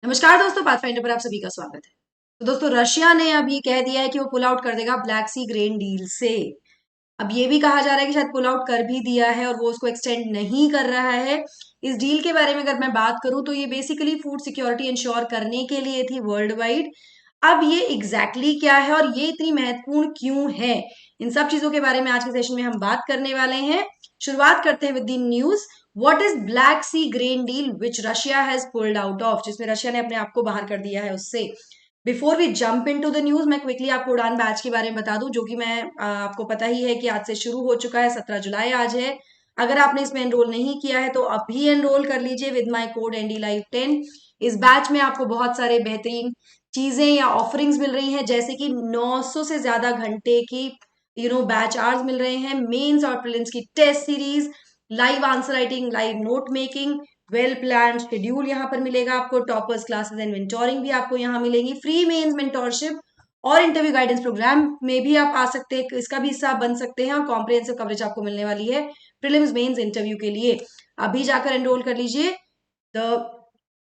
नमस्कार दोस्तों, पाथफाइंडर पर आप सभी का स्वागत है। तो दोस्तों, रशिया ने अब ये कह दिया है कि वो पुल आउट कर देगा ब्लैक सी ग्रेन डील से। अब ये भी कहा जा रहा है कि शायद पुल आउट कर भी दिया है और वो उसको एक्सटेंड नहीं कर रहा है। इस डील के बारे में अगर मैं बात करूं तो ये बेसिकली फूड सिक्योरिटी इंश्योर करने के लिए थी वर्ल्ड वाइड। अब ये एग्जैक्टली क्या है और ये इतनी महत्वपूर्ण क्यों है, इन सब चीजों के बारे में आज के सेशन में हम बात करने वाले हैं। शुरुआत करते हैं with the news. What is Black Sea grain deal which Russia has pulled out of, जिसमें रशिया ने अपने आप को बाहर कर दिया है उससे। Before we jump into the news, मैं क्विकली आपको उड़ान बैच के बारे में बता दूं, जो कि मैं आपको पता ही है कि आज से शुरू हो चुका है। 17 जुलाई आज है। अगर आपने इसमें एनरोल नहीं किया है तो अभी एनरोल कर लीजिए with my code ND live 10। इस बैच में आपको बहुत सारे बेहतरीन चीजें या ऑफरिंग्स मिल रही हैं, जैसे कि 900 से ज्यादा घंटे की बैच आवर्स मिल रहे हैं, मेंस और प्रीलिम्स की test series, live answer writing, live note making, well plan schedule यहाँ पर मिलेगा आपको, टॉपर्स क्लासेस एंड मेंटोरिंग भी आपको यहाँ मिलेगी, फ्री मेंस मेंटोरशिप और इंटरव्यू गाइडेंस प्रोग्राम में भी आप आ सकते हैं, इसका भी हिस्सा बन सकते हैं और कॉम्प्रिहेंसिव कवरेज आपको मिलने वाली है प्रीलिम्स मेंस इंटरव्यू के लिए। अभी जाकर एनरोल कर लीजिए। The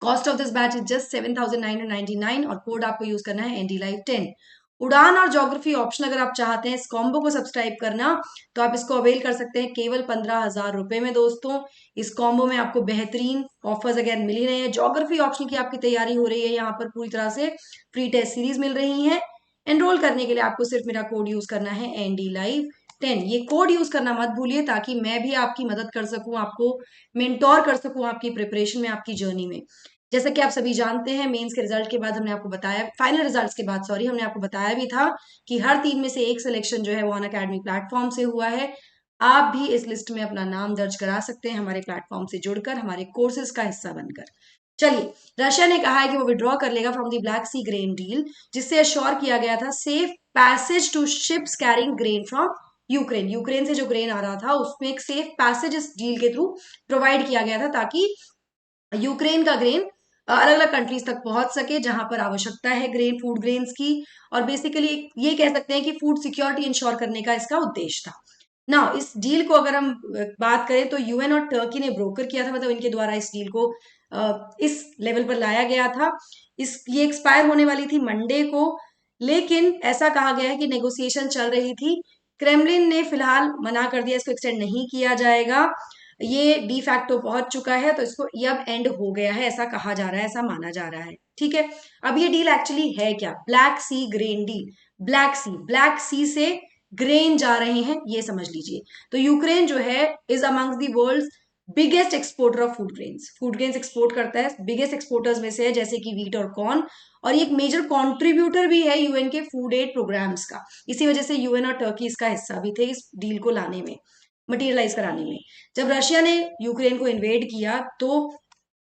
cost of this batch is just 7,999 और कोड आपको यूज करना है एनडी लाइव 10। उड़ान और ज्योग्राफी ऑप्शन अगर आप चाहते हैं इस कॉम्बो को सब्सक्राइब करना, तो आप इसको अवेल कर सकते हैं केवल 15,000 रुपए में। दोस्तों, इस कॉम्बो में आपको बेहतरीन ऑफर्स अगेन मिल ही रहे हैं। ज्योग्राफी ऑप्शन की आपकी तैयारी हो रही है, यहाँ पर पूरी तरह से फ्री टेस्ट सीरीज मिल रही है। एनरोल करने के लिए आपको सिर्फ मेरा कोड यूज करना है एनडी लाइव 10। ये कोड यूज करना मत भूलिए, ताकि मैं भी आपकी मदद कर सकूं, आपको मेंटोर कर सकूं आपकी प्रिपरेशन में, आपकी जर्नी में। जैसा कि आप सभी जानते हैं, मेंस के रिजल्ट के बाद हमने आपको बताया, फाइनल रिजल्ट्स के बाद सॉरी, हमने आपको बताया भी था कि हर 3 में से एक सिलेक्शन जो है वो अनअकैडमी प्लेटफॉर्म से हुआ है। आप भी इस लिस्ट में अपना नाम दर्ज करा सकते हैं हमारे प्लेटफॉर्म से जुड़कर, हमारे कोर्सेज का हिस्सा बनकर। चलिए, रशिया ने कहा है कि वो विड्रॉ कर लेगा from the Black Sea grain deal, जिससे अश्योर किया गया था safe passage to ships carrying grain from Ukraine. Ukraine से जो ग्रेन आ रहा था उसमें एक सेफ पैसेज इस डील के थ्रू प्रोवाइड किया गया था, ताकि यूक्रेन का ग्रेन अलग अलग कंट्रीज तक पहुंच सके जहां पर आवश्यकता है ग्रेन, फूड ग्रेन्स की। और बेसिकली ये कह सकते हैं कि फूड सिक्योरिटी इंश्योर करने का इसका उद्देश्य था ना। इस डील को अगर हम बात करें तो यूएन और टर्की ने ब्रोकर किया था, मतलब इनके द्वारा इस डील को इस लेवल पर लाया गया था। ये एक्सपायर होने वाली थी मंडे को, लेकिन ऐसा कहा गया है कि नेगोशिएशन चल रही थी। क्रेमलिन ने फिलहाल मना कर दिया, इसको एक्सटेंड नहीं किया जाएगा। ये डी फैक्टो पहुंच चुका है, तो इसको ये अब एंड हो गया है, ऐसा कहा जा रहा है, ऐसा माना जा रहा है। ठीक है, अब ये डील एक्चुअली है क्या? Black Sea grain deal. Black सी से ग्रेन जा रहे हैं, ये समझ लीजिए। तो यूक्रेन जो है is amongst the world biggest exporter of food grains export करता है, बिगेस्ट एक्सपोर्टर्स में से है, जैसे कि वीट और कॉर्न। और ये एक मेजर कंट्रीब्यूटर भी है यूएन के फूड एड प्रोग्राम्स का। इसी वजह से यूएन और टर्की इसका हिस्सा भी थे इस डील को लाने में, मटीरियलाइज कराने में। जब रशिया ने यूक्रेन को इन्वेड किया तो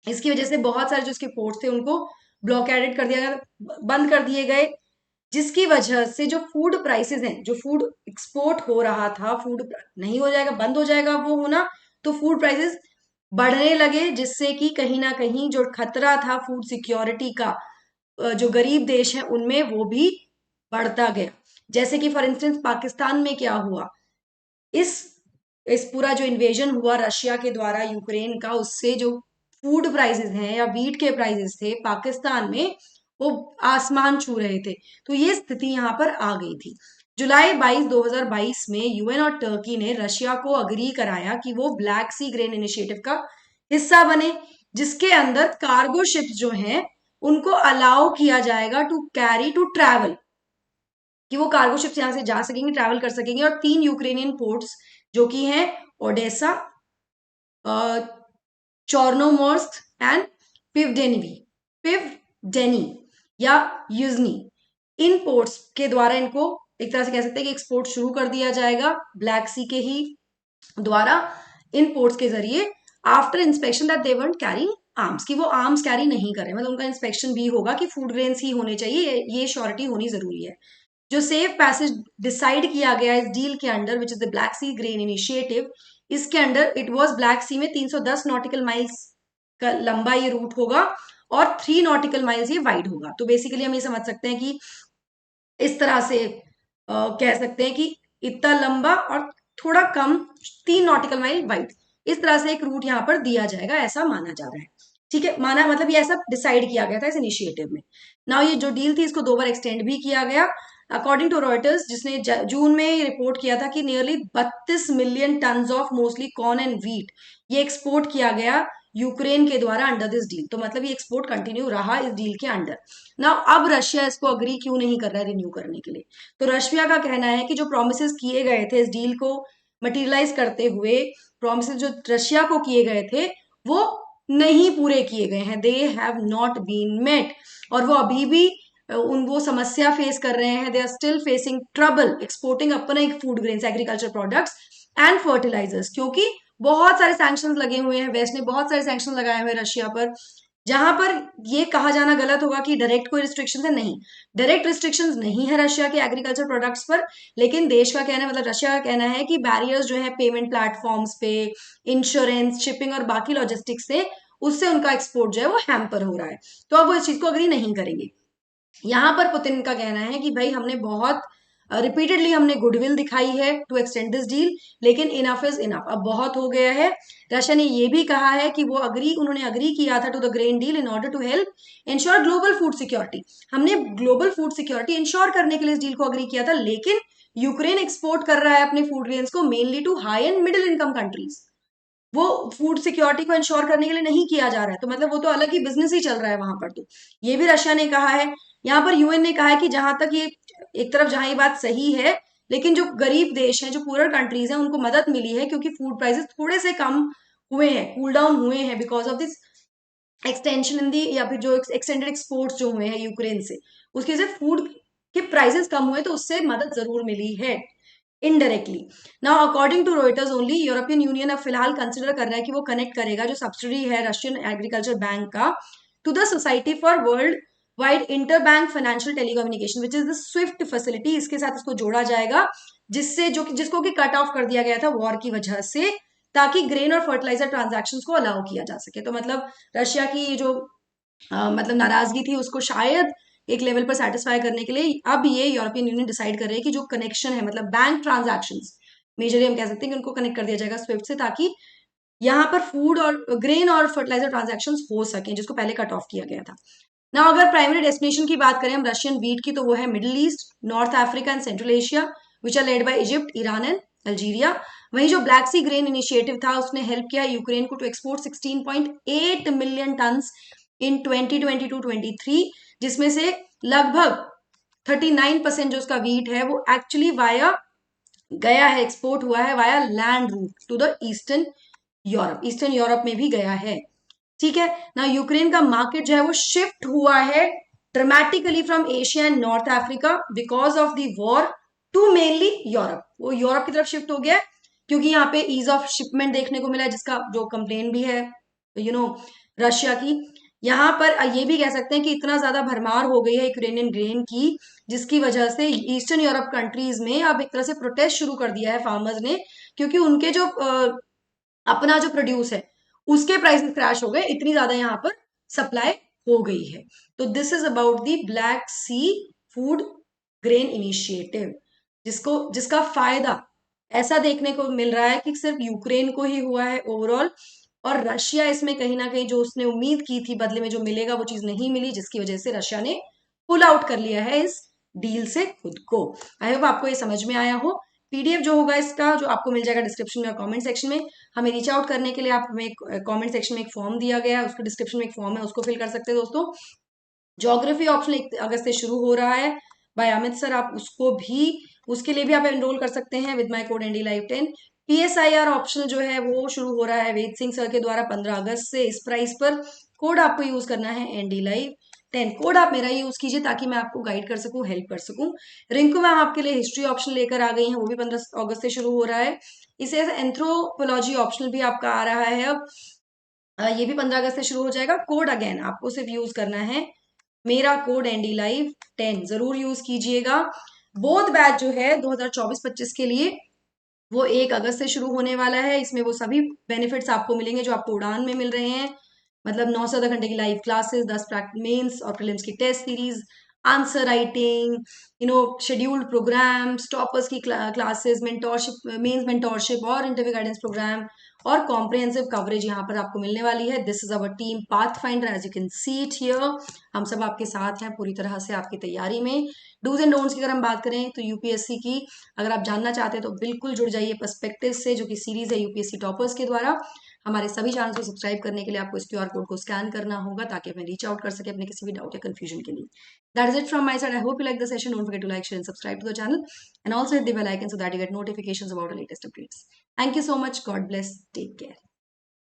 इसकी वजह से बहुत सारे जो इसके पोर्ट थे उनको ब्लॉकेडेड कर दिया गया, बंद कर दिए गए, जिसकी वजह से जो फूड प्राइसेस हैं, जो फूड एक्सपोर्ट हो रहा था, फूड नहीं हो जाएगा, बंद हो जाएगा वो होना, तो फूड प्राइसेस बढ़ने लगे, जिससे कि कहीं ना कहीं जो खतरा था फूड सिक्योरिटी का, जो गरीब देश है उनमें, वो भी बढ़ता गया। जैसे कि फॉर इंस्टेंस पाकिस्तान में क्या हुआ, इस इस पूरा जो इन्वेजन हुआ रशिया के द्वारा यूक्रेन का, उससे जो फूड प्राइसेस हैं या वीट के प्राइसेस थे पाकिस्तान में, वो आसमान छू रहे थे। तो ये स्थिति यहाँ पर आ गई थी। जुलाई 22 2022 में यूएन और टर्की ने रशिया को अग्री कराया कि वो ब्लैक सी ग्रेन इनिशिएटिव का हिस्सा बने, जिसके अंदर कार्गो शिप्स जो हैं उनको अलाउ किया जाएगा टू कैरी टू ट्रैवल, कि वो कार्गो शिप्स यहां से जा सकेंगे, ट्रैवल कर सकेंगे। और 3 यूक्रेनियन पोर्ट्स जो कि हैं ओडेसा, चोर्नोमोर्स्क एंड पिवडेनी या युजनी, इन पोर्ट्स के द्वारा इनको एक तरह से कह सकते हैं कि एक्सपोर्ट शुरू कर दिया जाएगा ब्लैक सी के ही द्वारा, इन पोर्ट्स के जरिए, after inspection that they weren't carrying arms, कि वो आर्म्स कैरी नहीं करें, मतलब उनका इंस्पेक्शन भी होगा कि फूड ग्रेन्स ही होने चाहिए, ये श्योरिटी होनी जरूरी है। जो सेफ पैसेज डिसाइड किया गया इस डील के under, which is the Black Sea grain initiative, इसके under it was Black Sea में 310 नॉटिकल माइल्स का लंबा ये रूट होगा और 3 नॉटिकल माइल्स ये वाइड होगा। तो बेसिकली हम ये समझ सकते हैं कि इस तरह से कह सकते हैं कि इतना लंबा और थोड़ा कम, 3 नॉटिकल माइल वाइड, इस तरह से एक रूट यहाँ पर दिया जाएगा, ऐसा माना जा रहा है। ठीक है, माना मतलब ये ऐसा डिसाइड किया गया था इस इनिशिएटिव में। नाउ ये जो डील थी इसको 2 बार एक्सटेंड भी किया गया। अकॉर्डिंग टू रॉयटर्स, जिसने जून में रिपोर्ट किया था कि nearly 32 million ton of mostly corn and wheat ये एक्सपोर्ट किया गया यूक्रेन के द्वारा अंडर दिस डील। तो मतलब ये एक्सपोर्ट कंटिन्यू रहा इस डील के अंडर। ना अब रशिया इसको अग्री क्यों नहीं कर रहा है रिन्यू करने के लिए? तो रशिया का कहना है कि जो प्रोमिस किए गए थे इस डील को मटीरियलाइज करते हुए, प्रोमिस जो रशिया को किए गए थे वो नहीं पूरे किए गए हैं, they have not been met. और वो अभी भी वो समस्या फेस कर रहे हैं, they are still facing trouble exporting अपने food grains, agriculture products and fertilizers, क्योंकि बहुत सारे सैंक्शंस लगे हुए हैं, वेस्ट ने बहुत सारे सैंक्शन लगाए हुए हैं रशिया पर। जहां पर ये कहा जाना गलत होगा कि डायरेक्ट कोई रिस्ट्रिक्शन है, नहीं, डायरेक्ट रिस्ट्रिक्शंस नहीं है रशिया के एग्रीकल्चर प्रोडक्ट्स पर, लेकिन देश का कहना है, मतलब रशिया का कहना है कि बैरियर्स जो है पेमेंट प्लेटफॉर्म्स पे, इंश्योरेंस, शिपिंग और बाकी लॉजिस्टिक्स से, उससे उनका एक्सपोर्ट जो है वो हैम्पर हो रहा है। तो अब वो इस चीज को अग्री नहीं करेंगे। यहां पर पुतिन का कहना है कि भाई हमने बहुत रिपीटेडली हमने गुडविल दिखाई है टू एक्सटेंड दिस डील, लेकिन इनफ इज इनफ, अब बहुत हो गया है। रशिया ने ये भी कहा है कि वो उन्होंने अग्री किया था to the grain deal in order to help ensure global food security. हमने ग्लोबल फूड सिक्योरिटी इंश्योर करने के लिए इस डील को अग्री किया था, लेकिन यूक्रेन एक्सपोर्ट कर रहा है अपने फूड ग्रेन्स को mainly to high and middle income countries, वो फूड सिक्योरिटी को इंश्योर करने के लिए नहीं किया जा रहा है। तो मतलब वो तो अलग ही बिजनेस ही चल रहा है वहां पर। तो ये भी रशिया ने कहा है। यहाँ पर यूएन ने कहा है कि जहां तक ये एक तरफ जहां ये बात सही है, लेकिन जो गरीब देश हैं, जो पुअर कंट्रीज हैं, उनको मदद मिली है क्योंकि फूड प्राइसेस थोड़े से कम हुए हैं, कूल डाउन हुए हैं because of this extension in the, या फिर जो एक्सटेंडेड एक्सपोर्ट्स जो हुए हैं यूक्रेन से, उसकी वजह से फूड के प्राइसेस कम हुए, तो उससे मदद जरूर मिली है indirectly. Now according to Reuters only, European Union अब फिलहाल कंसिडर कर रहा है कि वो कनेक्ट करेगा जो सब्सिडी है रशियन एग्रीकल्चर बैंक का to the society for world wide inter bank financial telecommunication which is the SWIFT facility. इसके साथ इसको जोड़ा जाएगा, जिससे जिसको कि कट ऑफ कर दिया गया था वॉर की वजह से, ताकि ग्रेन और फर्टिलाइजर ट्रांजैक्शन को अलाउ किया जा सके। तो मतलब रशिया की जो मतलब नाराजगी थी उसको शायद एक लेवल पर सेटिस्फाई करने के लिए अब ये यूरोपियन यूनियन डिसाइड कर रहे हैं कि जो कनेक्शन है, मतलब बैंक ट्रांजैक्शंस मेजरली हम कह सकते हैं कि उनको कनेक्ट कर दिया जाएगा स्विफ्ट से, ताकि यहाँ पर फूड और ग्रेन और फर्टिलाइजर ट्रांजैक्शंस हो सके, जिसको पहले कट ऑफ किया गया था। ना अगर प्राइमरी डेस्टिनेशन की बात करें हम रशियन वीट की, तो वो है Middle East, North Africa and Central Asia which are led by Egypt, Iran and Algeria. वहीं जो ब्लैक सी ग्रेन इनिशिएटिव था उसने हेल्प किया यूक्रेन को टू एक्सपोर्ट 16.8 मिलियन टन इन 2022-23, जिसमें से लगभग 39% जो उसका वीट है वो एक्चुअली वाया गया है, एक्सपोर्ट हुआ है via land route to the eastern Europe, eastern Europe में भी गया है। ठीक है ना, यूक्रेन का मार्केट जो है वो शिफ्ट हुआ है dramatically from Asia and north Africa because of the war to mainly Europe. वो यूरोप की तरफ शिफ्ट हो गया क्योंकि यहाँ पे ईज ऑफ शिपमेंट देखने को मिला है, जिसका जो कंप्लेन भी है रशिया की। यहाँ पर ये भी कह सकते हैं कि इतना ज्यादा भरमार हो गई है यूक्रेनियन ग्रेन की, जिसकी वजह से ईस्टर्न यूरोप कंट्रीज में अब एक तरह से प्रोटेस्ट शुरू कर दिया है फार्मर्स ने, क्योंकि उनके जो अपना जो प्रोड्यूस है उसके प्राइसेस क्रैश हो गए, इतनी ज्यादा यहाँ पर सप्लाई हो गई है। तो this is about the Black Sea food grain initiative, जिसका फायदा ऐसा देखने को मिल रहा है कि सिर्फ यूक्रेन को ही हुआ है ओवरऑल, और रशिया इसमें कहीं ना कहीं जो उसने उम्मीद की थी बदले में जो मिलेगा वो चीज नहीं मिली, जिसकी वजह से रशिया ने पुल आउट कर लिया है इस डील से खुद को। आई होप आपको ये समझ में आया हो। पीडीएफ जो होगा इसका जो आपको मिल जाएगा डिस्क्रिप्शन में और कमेंट सेक्शन में। हमें रीच आउट करने के लिए आप हमें कमेंट सेक्शन में एक फॉर्म दिया गया है, उसके डिस्क्रिप्शन में एक फॉर्म है, उसको फिल कर सकते हैं दोस्तों। ज्योग्राफी ऑप्शन 1 अगस्त से शुरू हो रहा है बाय अमित सर, आप उसके लिए भी आप एनरोल कर सकते हैं with my code ND-Live10। PSIR option जो है वो शुरू हो रहा है वेद सिंह सर के द्वारा 15 अगस्त से इस प्राइस पर। कोड आपको यूज करना है ND-Live10, कोड आप मेरा यूज कीजिए ताकि मैं आपको गाइड कर सकूं, हेल्प कर सकूं। रिंकू मैम आपके लिए हिस्ट्री ऑप्शन लेकर आ गई हैं, वो भी 15 अगस्त से शुरू हो रहा है। इसे एंथ्रोपोलॉजी ऑप्शनल भी आपका आ रहा है अब, ये भी 15 अगस्त से शुरू हो जाएगा। कोड अगेन आपको सिर्फ यूज करना है मेरा कोड ND-Live10, जरूर यूज कीजिएगा। बोथ बैच जो है 2024-25 के लिए वो 1 अगस्त से शुरू होने वाला है। इसमें वो सभी बेनिफिट्स आपको मिलेंगे जो आपको उड़ान में मिल रहे हैं, मतलब 9 से 10 घंटे की लाइव क्लासेस, 10 मेंस और प्रीलिम्स की test series, answer writing, scheduled programmes, toppers की क्लासेस, मेंटोरशिप, मेंस मेंटोरशिप और इंटरव्यू गाइडेंस प्रोग्राम, और कॉम्प्रिहेंसिव कवरेज यहाँ पर आपको मिलने वाली है। This is our team path finder, as you can see it here. हम सब आपके साथ हैं पूरी तरह से आपकी तैयारी में। डूज एंड डोंट्स की अगर हम बात करें तो यूपीएससी की अगर आप जानना चाहते हैं तो बिल्कुल जुड़ जाइए पर्सपेक्टिव से, जो कि सीरीज है यूपीएससी टॉपर्स के द्वारा। हमारे सभी चैनल को सब्सक्राइब करने के लिए आपको इस क्यूआर कोड को स्कैन करना होगा ताकि हमें रीच आउट कर सके अपने किसी भी डाउट या कंफ्यूजन के लिए। That is it from my side. I hope you like the session. Don't forget to like, share and subscribe to the channel and also hit the bell icon so that you get notifications about the latest updates. Thank you so much. God bless. Take care.